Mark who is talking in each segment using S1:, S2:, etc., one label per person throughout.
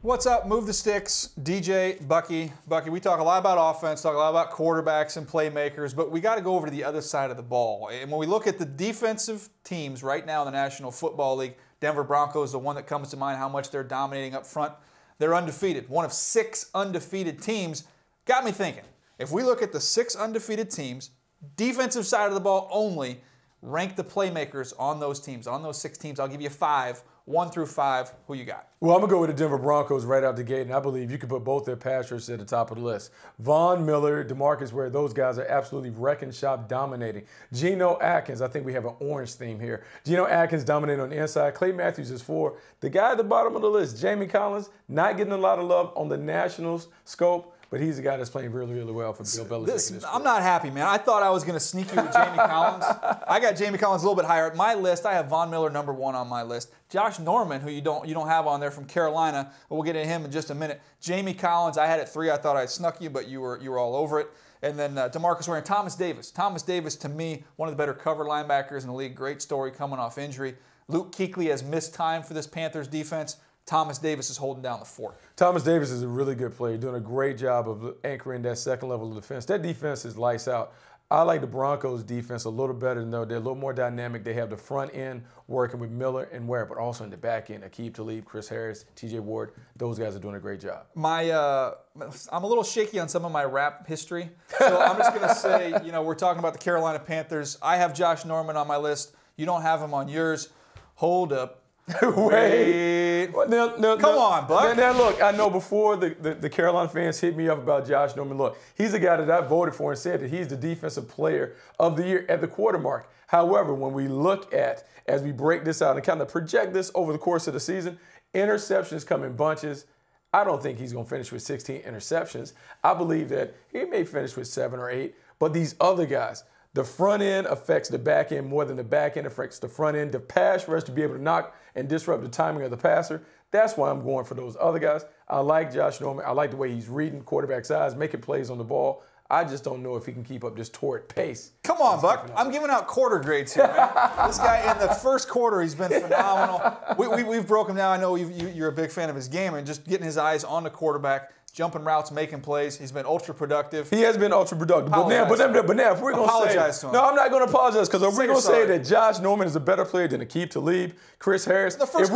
S1: What's up? Move the sticks. DJ, Bucky. Bucky, we talk a lot about offense, talk a lot about quarterbacks and playmakers, but we got to go over to the other side of the ball. And when we look at the defensive teams right now in the National Football League, Denver Broncos, the one that comes to mind, how much they're dominating up front. They're undefeated. One of 6 undefeated teams. Got me thinking. If we look at the 6 undefeated teams, defensive side of the ball only, rank the playmakers on those teams. On those 6 teams, I'll give you 5. 1 through 5, who you got?
S2: Well, I'm going to go with the Denver Broncos right out the gate, and I believe you can put both their pass rushers at the top of the list. Von Miller, DeMarcus Ware, those guys are absolutely wrecking shop, dominating. Geno Atkins, I think we have an orange theme here. Geno Atkins dominating on the inside. Clay Matthews is 4. The guy at the bottom of the list, Jamie Collins, not getting a lot of love on the Nationals scope, but he's a guy that's playing really, really well for Bill Belichick.
S1: I'm not happy, man. I thought I was going to sneak you with Jamie Collins. I got Jamie Collins a little bit higher. At my list, I have Von Miller number 1 on my list. Josh Norman, who you don't have on there from Carolina, but we'll get into him in just a minute. Jamie Collins, I had at 3. I thought I snuck you, but you were all over it. And then DeMarcus Ware and Thomas Davis. Thomas Davis, to me, one of the better cover linebackers in the league. Great story coming off injury. Luke Kuechly has missed time for this Panthers defense. Thomas Davis is holding down the fort.
S2: Thomas Davis is a really good player, doing a great job of anchoring that second level of defense. That defense is lights out. I like the Broncos defense a little better than though. They're a little more dynamic. They have the front end working with Miller and Ware, but also in the back end, Aqib Talib, Chris Harris, TJ Ward. Those guys are doing a great job.
S1: I'm a little shaky on some of my rap history. So I'm just going to say, we're talking about the Carolina Panthers. I have Josh Norman on my list. You don't have him on yours. Hold up.
S2: Wait. Now,
S1: come on, Buck.
S2: Now, look, I know before the Carolina fans hit me up about Josh Norman. Look, he's a guy that I voted for and said that he's the defensive player of the year at the quarter mark. However, when we look at, as we break this out and kind of project this over the course of the season, interceptions come in bunches. I don't think he's going to finish with 16 interceptions. I believe that he may finish with 7 or 8, but these other guys, the front end affects the back end more than the back end affects the front end. The pass rush to be able to knock and disrupt the timing of the passer, that's why I'm going for those other guys. I like Josh Norman. I like the way he's reading quarterback's eyes, making plays on the ball. I just don't know if he can keep up this torrid pace.
S1: Come on, Buck. I'm giving out quarter grades here, man. This guy in the first quarter, he's been phenomenal. We've broken down. I know you're a big fan of his game and just getting his eyes on the quarterback. Jumping routes, making plays. He's been ultra productive.
S2: He has been ultra productive. But now, if we're going to say, no, I'm not going to apologize because if we're going to say that Josh Norman is a better player than Aqib Talib, Chris Harris, if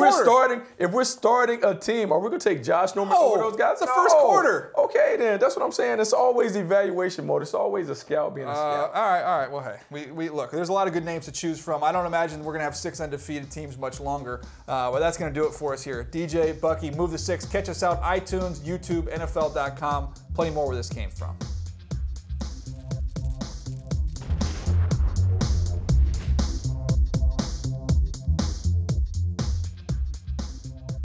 S2: we're starting a team, are we going to take Josh Norman over those guys?
S1: The first quarter.
S2: Okay, then that's what I'm saying. It's always evaluation mode. It's always a scout being a scout.
S1: All right. Well, hey, we look. There's a lot of good names to choose from. I don't imagine we're going to have 6 undefeated teams much longer. But that's going to do it for us here. DJ, Bucky, Move the 6. Catch us out iTunes, YouTube, NFL.com. Plenty more where this came from.